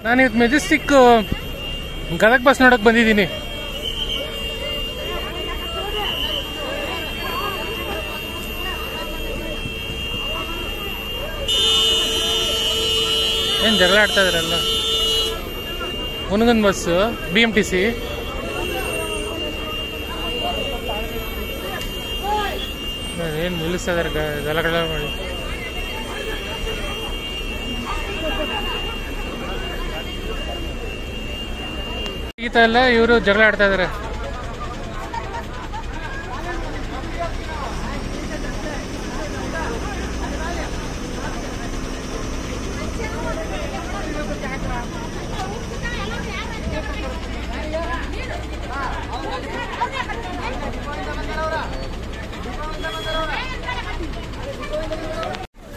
ನಾನಿವತ್ತು Majestic Gadag bus ನೋಡಕ್ ಬಂದಿದ್ದೀನಿ. ಏನ್ ಜಗಳ ಆಡ್ತಾ ಇದಾರಲ್ಲ. ಹುನಗನ್ ಬಸ್ BMTC. ಏನ್ ನಿಲ್ಲಿಸ್ತಾ ಇದಾರೆ ಗಲಗಲ ಮಾಡಿ. ಈತ ಎಲ್ಲ ಇವರು ಜಗಳ ಆಡ್ತಾ ಇದಾರೆ.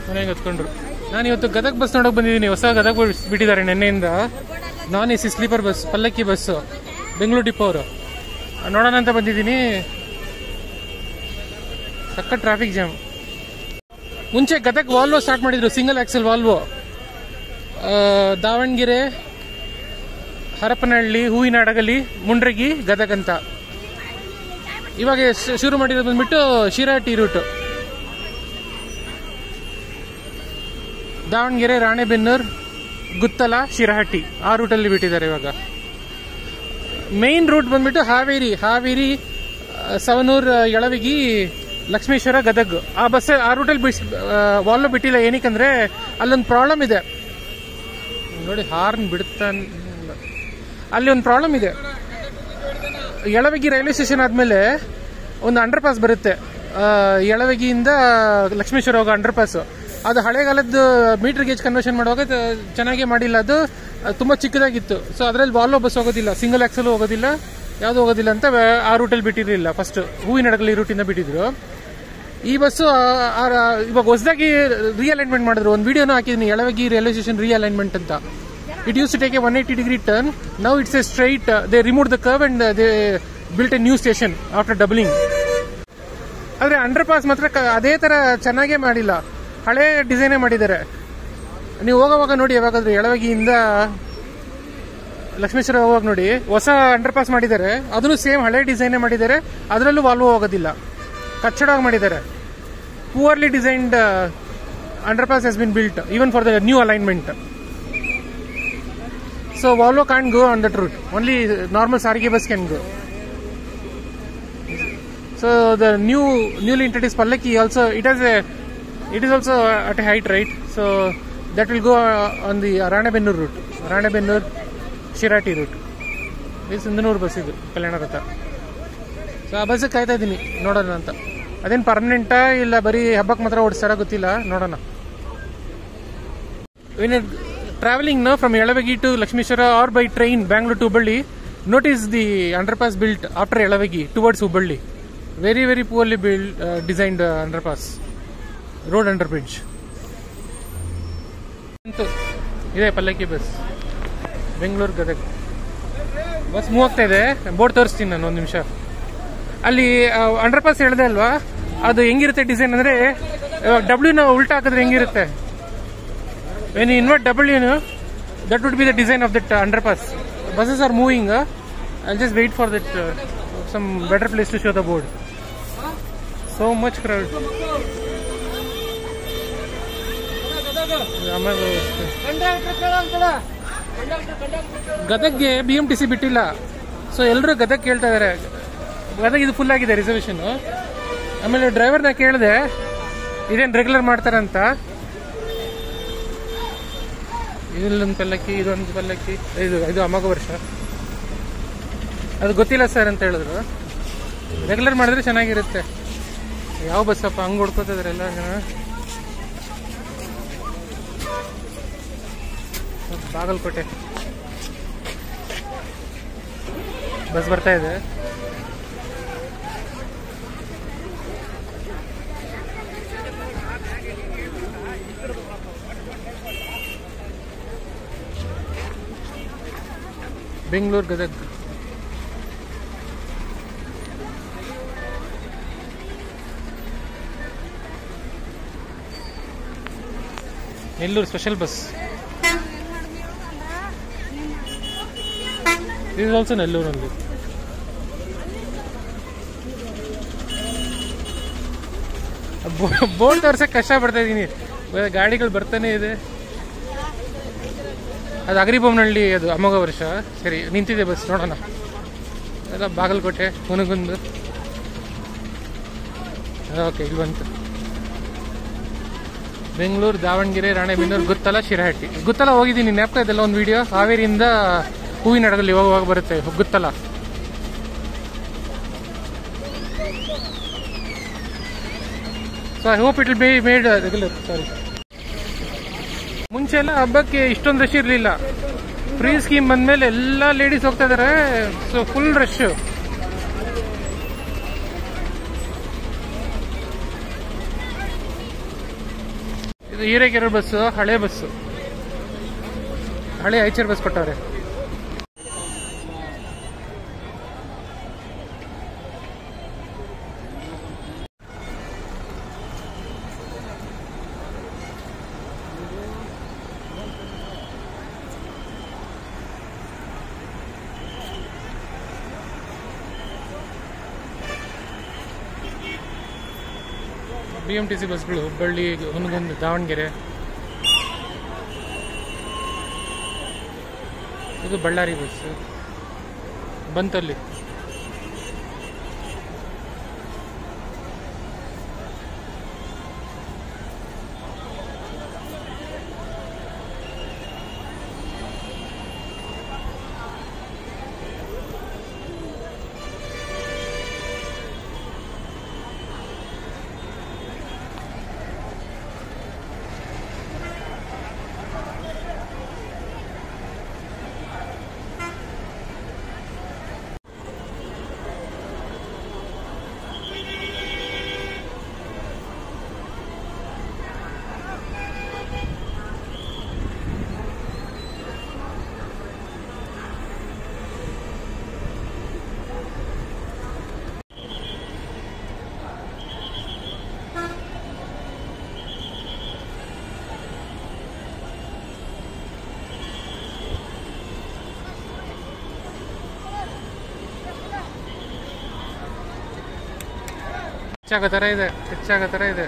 ಮನೆಗೆ ಹೊತ್ಕೊಂಡ್ರು. ನಾನು ಇವತ್ತು ಗದಗ ಬಸ್ ನೋಡಕ್ ಬಂದಿದ್ದೀನಿ. ಹೊಸ ಗದಗ ಬಸ್ ಬಿಟ್ಟಿದ್ದಾರೆ ನಿನ್ನೆಯಿಂದ. ನಾನ್ AC sleeper bus, Pallakki bus, Bengaluru depot ಅವರು. ನೋಡೋಣ ಅಂತ ಬಂದಿದ್ದೀನಿ. ಸಕ್ಕ ಟ್ರಾಫಿಕ್ ಜಾಮ್. ಮುಂಚೆ ಗದಗ ವಾಲ್ವೋ ಸ್ಟಾರ್ಟ್ ಮಾಡಿದ್ರು, single axle Volvo. Davanagere, Harapanahalli, Hoovinahadagali, Mundargi, Gadag ಅಂತ. ಇವಾಗ ಶುರು ಮಾಡಿರೋದು ಬಂದ್ಬಿಟ್ಟು ಶಿರಾಟಿ ರೂಟ್. ದಾವಣಗೆರೆ, ರಾಣೆಬೆನ್ನೂರು, ಗುತ್ತಲ, ಶಿರಹಟ್ಟಿ ಆ ರೂಟಲ್ಲಿ ಬಿಟ್ಟಿದ್ದಾರೆ ಇವಾಗ. ಮೇನ್ ರೂಟ್ ಬಂದ್ಬಿಟ್ಟು ಹಾವೇರಿ, ಸವನೂರು, ಯಳವಿಗಿ, ಲಕ್ಷ್ಮೇಶ್ವರ, ಗದಗ್. ಆ ಬಸ್ ಆ ರೂಟಲ್ಲಿ ವಾಲ್ವೋ ಬಿಟ್ಟಿಲ್ಲ. ಏನಕ್ಕಂದ್ರೆ ಅಲ್ಲೊಂದು ಪ್ರಾಬ್ಲಮ್ ಇದೆ ನೋಡಿ. ಹಾರ್ನ್ ಬಿಡುತ್ತಾ, ಅಲ್ಲಿ ಒಂದು ಪ್ರಾಬ್ಲಮ್ ಇದೆ. ಯಳವಿಗಿ ರೈಲ್ವೆ ಸ್ಟೇಷನ್ ಆದ್ಮೇಲೆ ಒಂದು ಅಂಡರ್ ಪಾಸ್ ಬರುತ್ತೆ, ಯಳವಿಗಿಯಿಂದ ಲಕ್ಷ್ಮೇಶ್ವರ ಹೋಗೋ ಅಂಡರ್ ಪಾಸ್. ಅದು ಹಳೆಗಾಲದ ಮೀಟರ್ ಗೇಜ್ ಕನ್ವರ್ಷನ್ ಮಾಡುವಾಗ ಚೆನ್ನಾಗಿ ಮಾಡಿಲ್ಲ. ಅದು ತುಂಬಾ ಚಿಕ್ಕದಾಗಿತ್ತು. ಸೊ ಅದರಲ್ಲಿ ವಾಲ್ವೋ ಬಸ್ ಹೋಗೋದಿಲ್ಲ, ಸಿಂಗಲ್ ಆಕ್ಸಲ್ ಹೋಗೋದಿಲ್ಲ, ಯಾವ್ದು ಹೋಗೋದಿಲ್ಲ ಅಂತ ಆ ರೂಟಲ್ಲಿ ಬಿಟ್ಟಿರಲಿಲ್ಲ. ಫಸ್ಟ್ ಹೂವಿನಹಡಗಲಿ ರೂಟಿಂದ ಬಿಟ್ಟಿದ್ರು. ಈ ಬಸ್ಸು ಇವಾಗ ಹೊಸದಾಗಿ ರಿಅಲೈನ್ಮೆಂಟ್ ಮಾಡಿದ್ರು. ಒಂದು ವಿಡಿಯೋನು ಹಾಕಿದ್ದೀನಿ, ಯಳವಿಗಿ ರೈಲ್ವೆ ಸ್ಟೇಷನ್ ರಿಅಲೈನ್ಮೆಂಟ್ ಅಂತ. It use to take a 180 degree turn. Now it's a straight. They removed the curve and they built a new station after doubling. ಆದ್ರೆ ಅಂಡರ್ ಪಾಸ್ ಮಾತ್ರ ಅದೇ ತರ ಚೆನ್ನಾಗೇ ಮಾಡಿಲ್ಲ, ಹಳೆ ಡಿಸೈನೇ ಮಾಡಿದ್ದಾರೆ. ನೀವು ಹೋಗೋವಾಗ ನೋಡಿ, ಯಾವಾಗಾದ್ರೂ ಯಳವಿಗಿಯಿಂದ ಲಕ್ಷ್ಮೇಶ್ವರ ಹೋಗುವಾಗ ನೋಡಿ, ಹೊಸ ಅಂಡರ್ ಪಾಸ್ ಮಾಡಿದ್ದಾರೆ. ಅದನ್ನು ಸೇಮ್ ಹಳೆ ಡಿಸೈನೇ ಮಾಡಿದ್ದಾರೆ. ಅದರಲ್ಲೂ ವಾಲ್ವೋ ಹೋಗೋದಿಲ್ಲ, ಕಚ್ಚಡವಾಗಿ ಮಾಡಿದ್ದಾರೆ. Poorly designed under pass has been built even for the new alignment. So Volvo can't go on that route. Only normal Sarige bus can go. So the newly introduced Pallaki also, it is also at a height, right? So that will go on the Ranebennur route, Ranebennur Shirati route. This Sindanur bus idu Kalyanarata. So ಆ bus ಕಾಯ್ತಾ ಇದ್ದೀನಿ ನೋಡೋಣ ಅಂತ. ಅದೇನು ಪರ್ಮನೆಂಟಾ ಇಲ್ಲ ಬರೀ ಹಬ್ಬಕ್ಕೆ ಮಾತ್ರ ಓಡಿಸ್ತಾರ ಗೊತ್ತಿಲ್ಲ, ನೋಡೋಣ. Traveling now from Yalavagi to Lakshmeshwara or by train Bangalore to Hubballi, notice the underpass built after Yalavagi towards Hubballi. Very very poorly built, designed underpass, road underbridge. ಇದೆ ಪಲ್ಲಕ್ಕಿ bus, Bengaluru Gadag bus move ಆಗ್ತಾ ಇದೆ. Board ತೋರಿಸ್ತೀನಿ ನಾನು ಒಂದು ನಿಮಿಷ. ಅಲ್ಲಿ underpass ಹೇಳಿದೆ ಅಲ್ವಾ, ಅದು ಹೆಂಗಿರುತ್ತೆ ಡಿಸೈನ್ ಅಂದ್ರೆ, W ನ ಉಲ್ಟಾ ಹಾಕಿದ್ರೆ ಹೆಂಗಿರುತ್ತೆ. When you invert W, that would be the design of that underpass. Buses are moving. I'll just wait for that some better place to show the board. So much crowd. ಗದಗ್ಗೆ BMTC ಬಿಟ್ಟಿಲ್ಲ. So ಎಲ್ಲರೂ ಗದಗ್ ಕೇಳ್ತಾ ಇದಾರೆ. ಗದಗ್ ಇದು full ಆಗಿದೆ reservation. ಆಮೇಲೆ ಡ್ರೈವರ್ನ ಕೇಳಿದೆ ಇದೇನು regular ಮಾಡ್ತಾರಂತ. ಇದೊಂದು ಪಲ್ಲಕ್ಕಿ, ಇದೊಂದು ಪಲ್ಲಕ್ಕಿ, ಇದು ಅಮೋಘ ವರ್ಷ, ಅದು ಗೊತ್ತಿಲ್ಲ ಸರ್ ಅಂತ ಹೇಳಿದ್ರು. ರೆಗ್ಯುಲರ್ ಮಾಡಿದ್ರೆ ಚೆನ್ನಾಗಿರುತ್ತೆ. ಯಾವ ಬಸ್ಸಪ್ಪ ಹಂಗೆ ಹೊಡ್ಕೋತಿದ್ರೆ ಎಲ್ಲ ಜನ. ಬಾಗಲಕೋಟೆ ಬಸ್ ಬರ್ತಾ ಇದೆ. Bengaluru Gadag. Nellore special bus. This is also ನೆಲ್ಲೂರಲ್ಲಿ. ಬೋರ್ಡ್ ತೋರ್ಸಕ್ಕೆ ಕಷ್ಟ ಪಡ್ತಾ ಇದ್ದೀನಿ, ಗಾಡಿಗಳು ಬರ್ತಾನೆ ಇದೆ. ಅದು ಅಗರಿಬೊಮ್ಮನಹಳ್ಳಿ, ಅದು ಅಮೋಘ ವರ್ಷ. ಸರಿ, ನಿಂತಿದೆ ಬಸ್, ನೋಡೋಣ. ಎಲ್ಲ ಬಾಗಲಕೋಟೆ, ಹುನಗುಂದು. ಓಕೆ, ಇಲ್ಲಿ ಬಂತು. ಬೆಂಗಳೂರು, ದಾವಣಗೆರೆ, ರಾಣೆಬೆನ್ನೂರು, ಗುತ್ತಲ, ಶಿರಹಟ್ಟಿ. ಗುತ್ತಲ ಹೋಗಿದ್ದೀನಿ, ಜ್ಞಾಪಕ ಇದೆಲ್ಲ ಒಂದು ವಿಡಿಯೋ. ಹಾವೇರಿಯಿಂದ ಹೂವಿನ ಹಡಗಲ್ಲಿ ಹೋಗುವಾಗ ಬರುತ್ತೆ Guttal. So I hope it will be made regular. Sorry, ಮುಂಚೆ ಎಲ್ಲ ಹಬ್ಬಕ್ಕೆ ಇಷ್ಟೊಂದು ರಶ್ ಇರಲಿಲ್ಲ. ಫ್ರೀ ಸ್ಕೀಮ್ ಬಂದ್ಮೇಲೆ ಎಲ್ಲ ಲೇಡೀಸ್ ಹೋಗ್ತಾ ಇದಾರೆ. So full rush. ಇದು ಹಿರೇಕೆರೂರು ಬಸ್ಸು, ಹಳೆ ಬಸ್ಸು, ಹಳೆ ಐಚರ್ ಬಸ್ ಕೊಟ್ಟವ್ರೆ. BMTC ಬಸ್ಗಳು ಹುಬ್ಬಳ್ಳಿ, ಹುನಗುಂದ, ದಾವಣಗೆರೆ. ಇದು ಬಳ್ಳಾರಿ ಬಸ್ ಬಂತಲ್ಲಿ. ಹೆಚ್ಚಾಗೋ ಥರ ಇದೆ, ಹೆಚ್ಚಾಗೋ ಥರ ಇದೆ.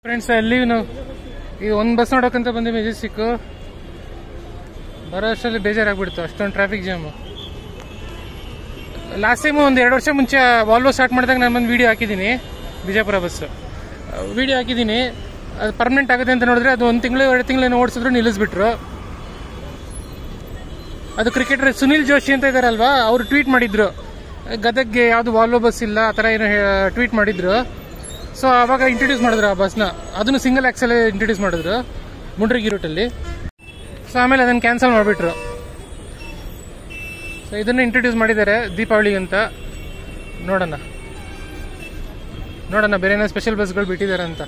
ಫ್ರೆಂಡ್ಸ್, ಅಲ್ಲಿ ನಾವು ಇದು ಒಂದು ಬಸ್ ನೋಡೋಕ್ಕಂತ ಬಂದೆ ಮೆಜೆಸ್ಟಿಕ್. ಬರೋ ಅಷ್ಟರಲ್ಲಿ ಬೇಜಾರಾಗ್ಬಿಡ್ತು, ಅಷ್ಟೊಂದು ಟ್ರಾಫಿಕ್ ಜಾಮು. ಲಾಸ್ಟ್ ಟೈಮು ಒಂದು 2 ವರ್ಷ ಮುಂಚೆ ವಾಲ್ವೋ ಸ್ಟಾರ್ಟ್ ಮಾಡಿದಾಗ ನಾನು ಒಂದು ವೀಡಿಯೋ ಹಾಕಿದ್ದೀನಿ, ಬಿಜಾಪುರ ಬಸ್ಸು ವೀಡಿಯೋ ಹಾಕಿದ್ದೀನಿ. ಅದು ಪರ್ಮನೆಂಟ್ ಆಗುತ್ತೆ ಅಂತ ನೋಡಿದ್ರೆ ಅದು 1 ತಿಂಗಳು 2 ತಿಂಗಳೇನೋ ಓಡಿಸಿದ್ರು, ನಿಲ್ಲಿಸ್ಬಿಟ್ರು. ಅದು ಕ್ರಿಕೆಟರ್ ಸುನಿಲ್ ಜೋಶಿ ಅಂತ ಇದ್ದಾರಲ್ವಾ, ಅವರು ಟ್ವೀಟ್ ಮಾಡಿದ್ರು ಗದಗ್ಗೆ ಯಾವುದು ವಾಲ್ವೋ ಬಸ್ ಇಲ್ಲ ಆ ಥರ ಏನೋ ಟ್ವೀಟ್ ಮಾಡಿದ್ರು. ಸೊ ಆವಾಗ ಇಂಟ್ರೊಡ್ಯೂಸ್ ಮಾಡಿದ್ರು ಆ ಬಸ್ನ, ಅದನ್ನು ಸಿಂಗಲ್ ಆಕ್ಸೆಲ್ ಇಂಟ್ರೊಡ್ಯೂಸ್ ಮಾಡಿದ್ರು ಮುಂಡ್ರಿಗಿ ರೂಟಲ್ಲಿ. ಸೊ ಆಮೇಲೆ ಅದನ್ನು ಕ್ಯಾನ್ಸಲ್ ಮಾಡಿಬಿಟ್ರು. ಸೊ ಇದನ್ನು ಇಂಟ್ರೊಡ್ಯೂಸ್ ಮಾಡಿದ್ದಾರೆ ದೀಪಾವಳಿಗಂತ. ನೋಡೋಣ ಬೇರೆ ಏನೋ ಸ್ಪೆಷಲ್ ಬಸ್ಗಳು ಬಿಟ್ಟಿದ್ದಾರೆ ಅಂತ.